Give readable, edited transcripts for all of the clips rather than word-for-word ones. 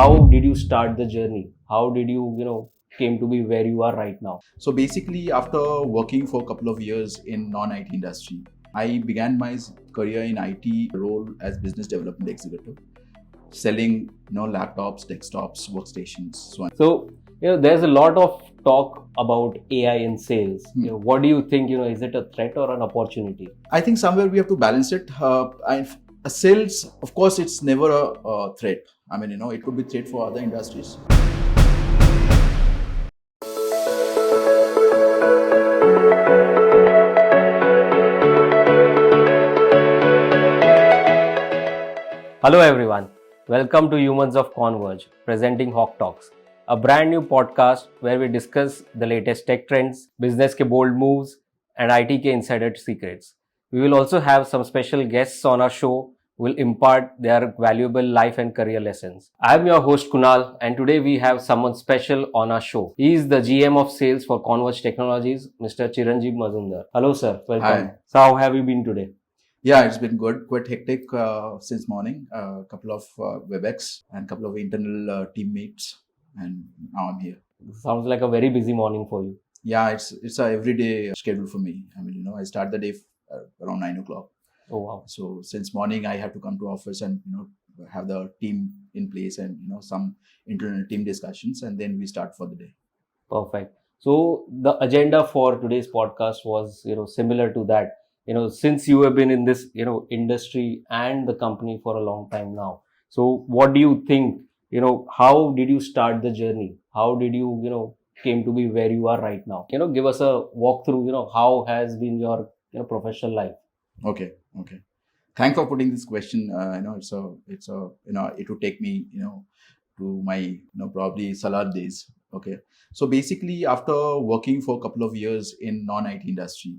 how did you start the journey? How did you came to be where you are right now? So basically, after working for a couple of years in non-IT industry, I began my career in IT role as business development executive, selling laptops, desktops, workstations, so on. So, there's a lot of talk about AI in sales. What do you think, is it a threat or an opportunity? I think somewhere we have to balance it. Sales, of course, it's never a threat. I mean, it could be threat for other industries. Hello everyone, welcome to Humans of Converge, presenting HOK Talks, a brand new podcast where we discuss the latest tech trends, business ke bold moves, and IT ke insider secrets. We will also have some special guests on our show who will impart their valuable life and career lessons. I am your host Kunal, and today we have someone special on our show. He is the GM of Sales for Konverge Technologies, Mr. Chiranjib Mazumdar. Hello sir, welcome. Hi. So how have you been today? Yeah, it's been good. Quite hectic since morning. A couple of WebEx and a couple of internal teammates, and now I'm here. Sounds like a very busy morning for you. Yeah, it's a everyday schedule for me. I mean, I start the day around 9 o'clock. Oh wow! So since morning, I have to come to office and have the team in place and some internal team discussions, and then we start for the day. Perfect. So the agenda for today's podcast was similar to that. Since you have been in this industry and the company for a long time now, so what do you think, how did you start the journey? How did you came to be where you are right now? Give us a walkthrough, how has been your professional life? Okay. Thanks for putting this question. It would take me to my probably salad days. Okay. So basically, after working for a couple of years in non-IT industry,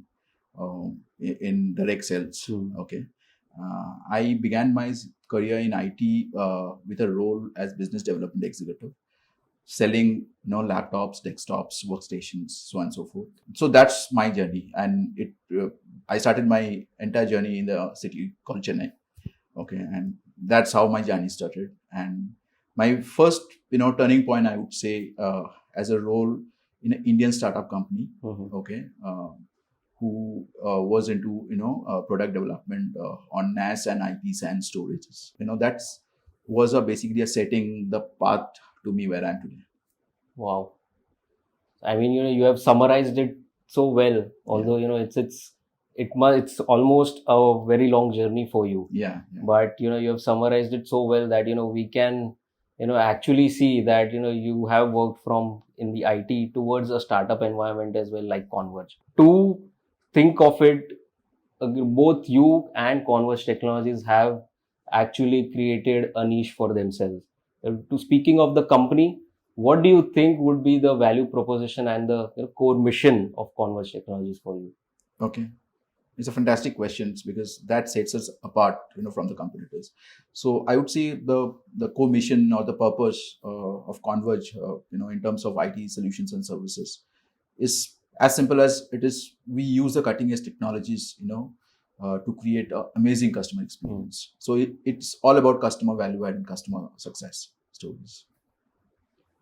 in direct sales. Okay, I began my career in IT with a role as business development executive, selling laptops, desktops, workstations, so on and so forth. So that's my journey, and I started my entire journey in the city called Chennai. Okay, and that's how my journey started. And my first turning point, I would say, as a role in an Indian startup company. Okay. Who was into product development on NAS and IP SAN storages. That was basically a setting the path to me where I am today. Wow. I mean, you have summarized it so well. Although it's almost a very long journey for you. Yeah. But you have summarized it so well that we can actually see that you have worked from in the IT towards a startup environment as well, like Converge. To think of it, both you and Konverge Technologies have actually created a niche for themselves. To speaking of the company, what do you think would be the value proposition and the core mission of Konverge Technologies for you? Okay, it's a fantastic question because that sets us apart, from the competitors. So I would say the core mission or the purpose of Converge, in terms of IT solutions and services, is as simple as it is. We use the cutting edge technologies, to create an amazing customer experience. So it's all about customer value add and customer success stories.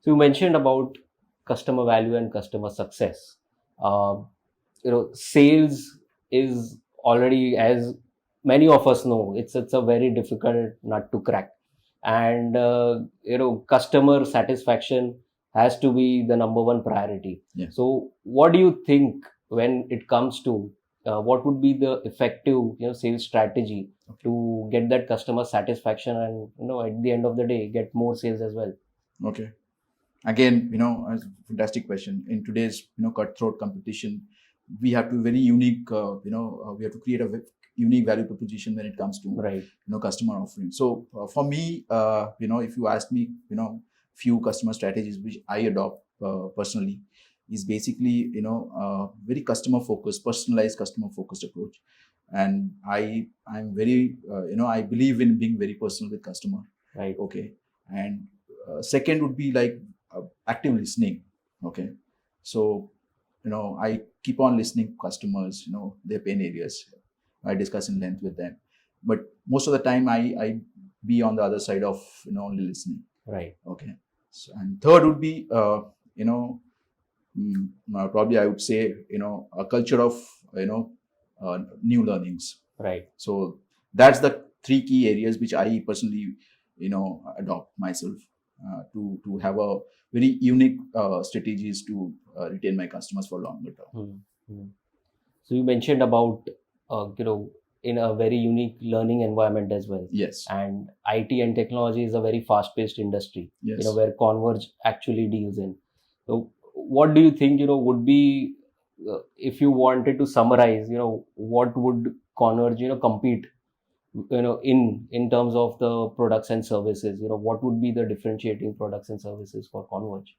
So you mentioned about customer value and customer success. Sales is already, as many of us know, it's a very difficult nut to crack, and customer satisfaction has to be the number one priority. Yeah. So what do you think when it comes to what would be the effective sales strategy to get that customer satisfaction and at the end of the day get more sales as well? Okay, again, a fantastic question. In today's cutthroat competition, we have to be very unique. We have to create a unique value proposition when it comes to customer offering. So for me, if you ask me, few customer strategies which I adopt personally is basically very customer focused, personalized customer focused approach. And I'm very I believe in being very personal with customer. Right. Okay. And second would be like active listening. Okay. So I keep on listening to customers, their pain areas. I discuss in length with them. But most of the time I be on the other side of only listening. Right. Okay. So, and third would be, you know, probably I would say, a culture of, new learnings. Right. So that's the three key areas which I personally, adopt myself to have a very unique strategies to retain my customers for longer term. Hmm. So you mentioned about in a very unique learning environment as well. Yes. And IT and technology is a very fast-paced industry. Yes. Where Converge actually deals in. So what do you think would be if you wanted to summarize? What would Converge compete in terms of the products and services? What would be the differentiating products and services for Converge?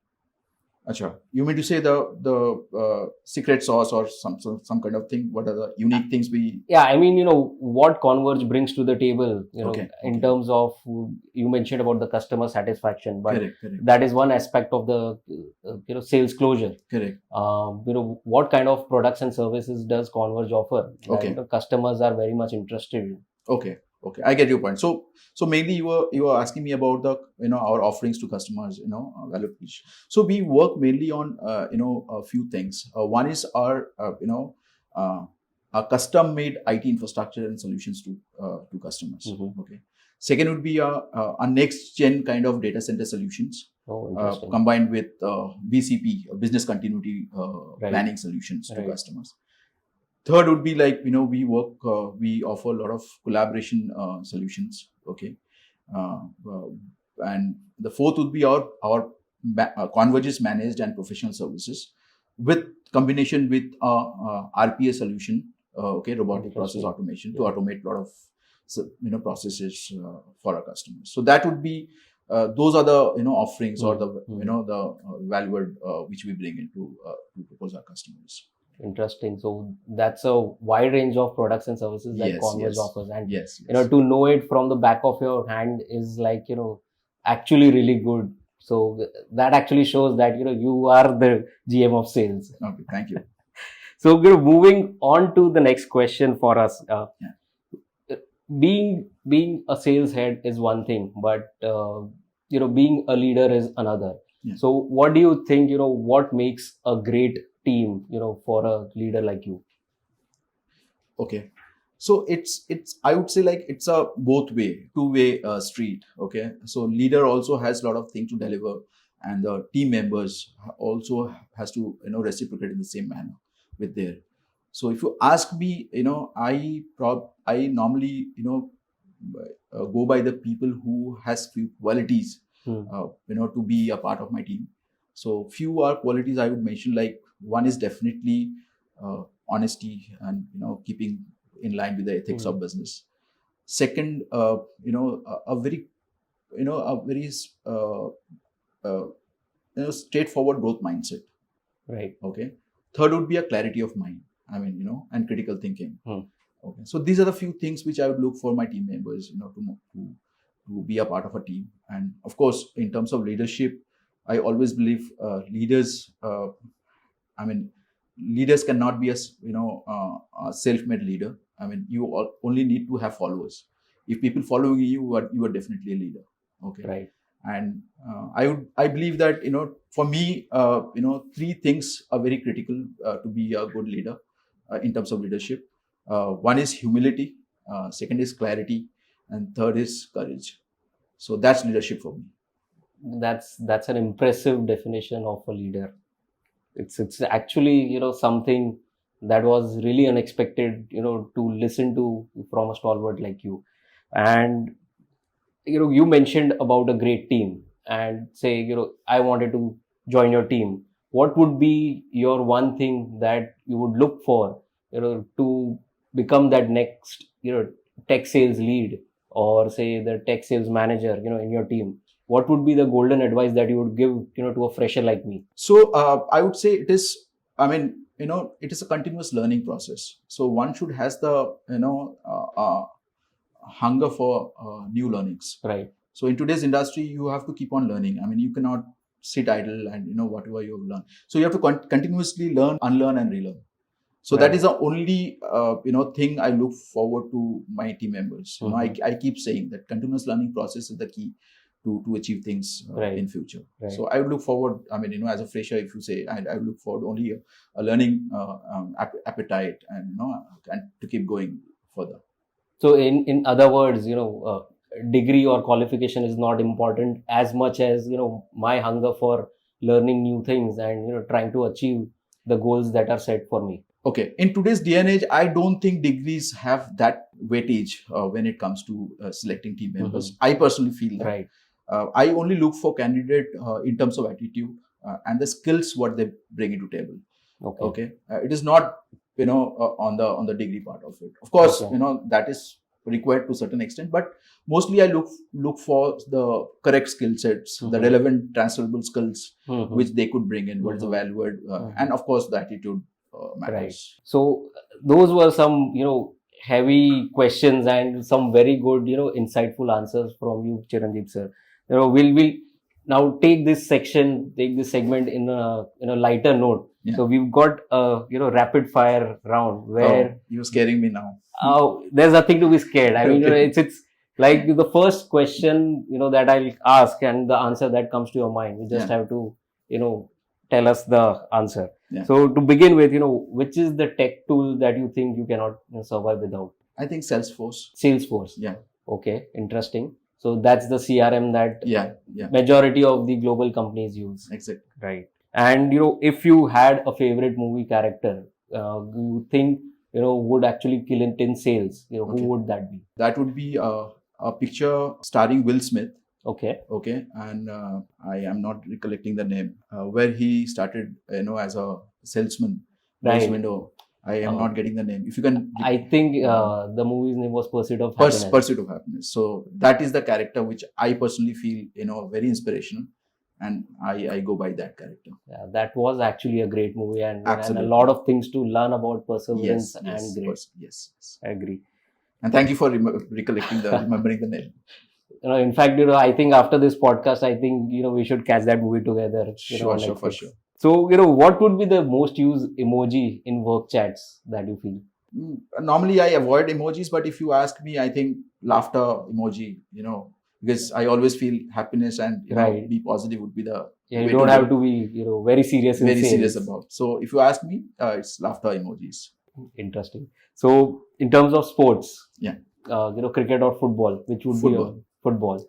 Acha. You mean to say the secret sauce or some kind of thing? What are the unique things we? Yeah, I mean, what Converge brings to the table, Okay, in okay. terms of, you mentioned about the customer satisfaction, but Correct. that is one aspect of the, sales closure. Correct. What kind of products and services does Converge offer that Okay. customers are very much interested in? Okay. I get your point. So mainly you were asking me about the our offerings to customers, value proposition. So we work mainly on a few things. One is our custom made IT infrastructure and solutions to customers. Mhm. Okay. Second would be a next gen kind of data center solutions Oh, interesting. combined with BCP, business continuity Right. planning solutions to Right. customers. Third would be like, we offer a lot of collaboration solutions. Okay. And the fourth would be our Converges managed and professional services with combination with RPA solution, robotic process Interesting. automation to Yeah. automate a lot of processes for our customers. So that would be those are the offerings or the the value add which we bring into to propose our customers. Interesting. So that's a wide range of products and services that Yes, Converge yes. offers, and Yes. to know it from the back of your hand is like actually really good. So that actually shows that you are the GM of sales. Okay, thank you. So moving on to the next question for us. Being a sales head is one thing, but being a leader is another. Yeah. So what do you think? What makes a great team? For a leader like you. Okay. So it's I would say like it's a two-way street. Okay. So leader also has a lot of things to deliver, and the team members also has to reciprocate in the same manner with their. So if you ask me, I normally go by the people who has few qualities to be a part of my team. So few are qualities I would mention, like one is definitely honesty and keeping in line with the ethics of business. Second, a very straightforward growth mindset. Right. Okay. Third would be a clarity of mind. I mean, and critical thinking. Okay. So these are the few things which I would look for my team members, to be a part of a team. And of course, in terms of leadership, I always believe leaders. Leaders cannot be a self-made leader. I mean, you only need to have followers. If people following you are definitely a leader. Okay. Right. And I believe that for me three things are very critical to be a good leader in terms of leadership. One is humility, second is clarity, and third is courage. So that's leadership for me. That's an impressive definition of a leader. It's actually something that was really unexpected to listen to from a stalwart like you. And you mentioned about a great team, and say I wanted to join your team. What would be your one thing that you would look for to become that next tech sales lead, or say the tech sales manager in your team? What would be the golden advice that you would give to a fresher like me? So I would say it is, it is a continuous learning process. So one should has the hunger for new learnings. Right. So in today's industry, you have to keep on learning. I mean, you cannot sit idle and whatever you have learned. So you have to continuously learn, unlearn, and relearn. So Right. that is the only thing I look forward to my team members. I keep saying that continuous learning process is the key to achieve things in future. Right. So I would look forward, as a fresher, if you say, I would look forward only a learning appetite and and to keep going further. So in other words, degree or qualification is not important as much as my hunger for learning new things and trying to achieve the goals that are set for me. Okay, in today's day and age, I don't think degrees have that weightage when it comes to selecting team members. I personally feel that. Right. I only look for candidate in terms of attitude and the skills what they bring into table. Okay. It is not on the degree part of it. Of course, that is required to a certain extent, but mostly I look for the correct skill sets, the relevant transferable skills which they could bring in. What is the value add, and of course the attitude matters. Right. So those were some heavy questions and some very good insightful answers from you, Chiranjib sir. We'll now take this segment in a lighter note. Yeah. So we've got a rapid fire round where you're scaring me now. There's nothing to be scared. I mean, it's like the first question that I'll ask and the answer that comes to your mind. You just have to tell us the answer. Yeah. So to begin with, which is the tech tool that you think you cannot survive without? I think Salesforce. Salesforce. Yeah. Okay. Interesting. So that's the CRM that majority of the global companies use. Exactly. Right. And if you had a favorite movie character, you think would actually kill it in sales, who would that be? That would be a picture starring Will Smith. Okay. And I am not recollecting the name. Where he started, as a salesman. Right. Window. I am not getting the name. If you can. I think the movie's name was Pursuit of Happiness. Pursuit of Happiness. So that is the character which I personally feel, very inspirational. And I go by that character. Yeah, that was actually a great movie and a lot of things to learn about perseverance and grit. Yes. I agree. And thank you for remembering the name. In fact, I think after this podcast, I think, we should catch that movie together. For sure. So, what would be the most used emoji in work chats that you feel? Normally, I avoid emojis, but if you ask me, I think laughter emoji, because I always feel happiness and be positive would be the you don't have to be very serious about. So if you ask me, it's laughter emojis. Interesting. So in terms of sports, cricket or football, which would be your football?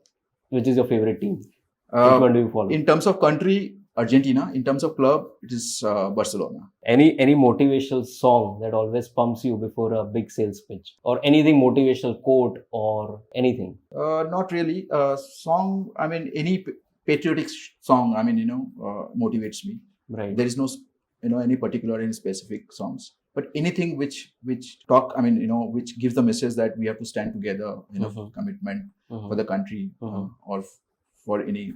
Which is your favorite team? Which one do you follow? In terms of country, Argentina. In terms of club, it is Barcelona. Any motivational song that always pumps you before a big sales pitch, or anything motivational quote or anything? Not really. Song. Any patriotic song. Motivates me. Right. There is no any particular any specific songs, but anything which talk. Which gives the message that we have to stand together. For commitment for the country or for any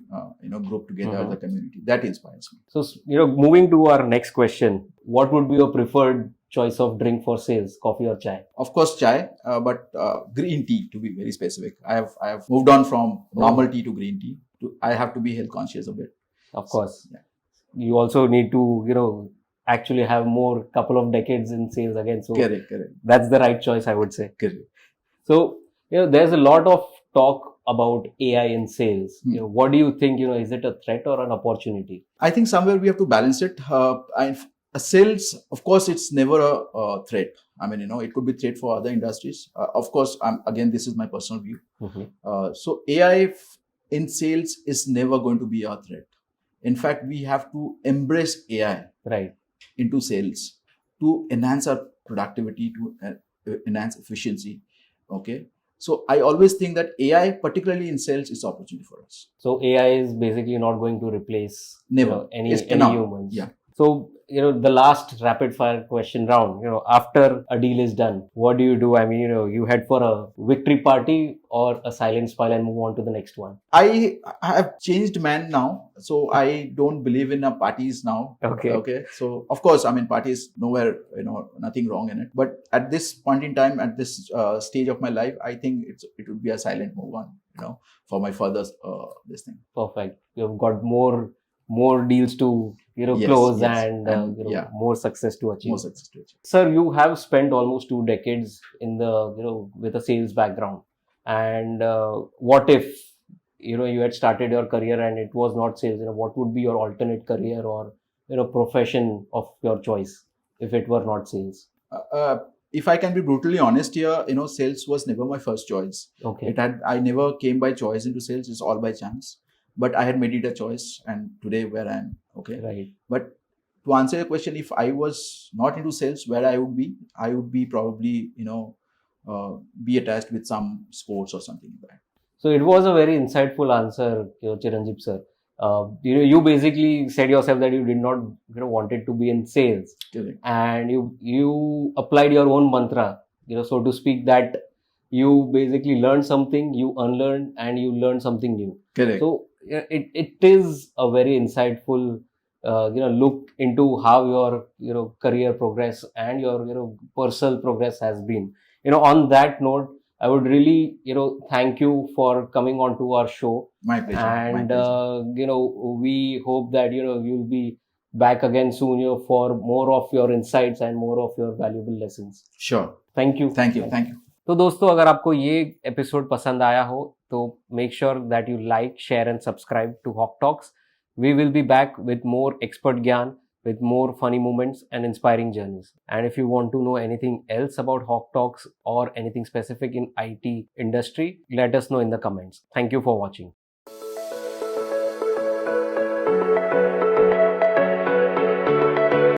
group together, the community. That inspires me. So moving to our next question, what would be your preferred choice of drink for sales, coffee or chai? Of course chai, but green tea, to be very specific. I have moved on from normal tea to green tea. I have to be health conscious a bit. Of course. So, you also need to actually have more couple of decades in sales again. So correct. That's the right choice, I would say. Correct. So there's a lot of talk about AI in sales. What do you think? Is it a threat or an opportunity? I think somewhere we have to balance it. Sales, of course, it's never a threat. It could be threat for other industries. Of course, again, this is my personal view. So AI in sales is never going to be a threat. In fact, we have to embrace AI into sales to enhance our productivity, to enhance efficiency. Okay. So I always think that AI, particularly in sales, is opportunity for us. So AI is basically not going to replace any humans. Yeah. So the last rapid fire question round. After a deal is done, what do you do? You head for a victory party or a silent smile and move on to the next one. I have changed man now, so I don't believe in parties now. Okay. So of course, parties nowhere, nothing wrong in it. But at this point in time, at this stage of my life, I think it would be a silent move on, for my further this thing. Perfect. You've got more deals to close and more success to achieve. Sir, you have spent almost 2 decades in the with a sales background, and what if you had started your career and it was not sales, what would be your alternate career or profession of your choice if it were not sales? If I can be brutally honest here, sales was never my first choice. Okay. I never came by choice into sales. It's all by chance. But I had made it a choice, and today where I am. Okay. Right. But to answer your question, if I was not into sales, where I would be probably be attached with some sports or something like that. So it was a very insightful answer, Chiranjib sir. You basically said yourself that you did not wanted to be in sales. Correct. And you applied your own mantra, so to speak, that you basically learned something, you unlearned, and you learned something new. Correct. So it is a very insightful look into how your career progress and your personal progress has been. On that note, I would really thank you for coming on to our show. My pleasure. And My pleasure. we hope that you'll be back again soon for more of your insights and more of your valuable lessons. Sure. Thank you. Thank you. Thank you. तो दोस्तों, अगर आपको ये episode पसंद आया हो तो make sure that you like, share and subscribe to Hawk Talks. We will be back with more expert gyan, with more funny moments and inspiring journeys. And if you want to know anything else about Hawk Talks or anything specific in IT industry, let us know in the comments. Thank you for watching.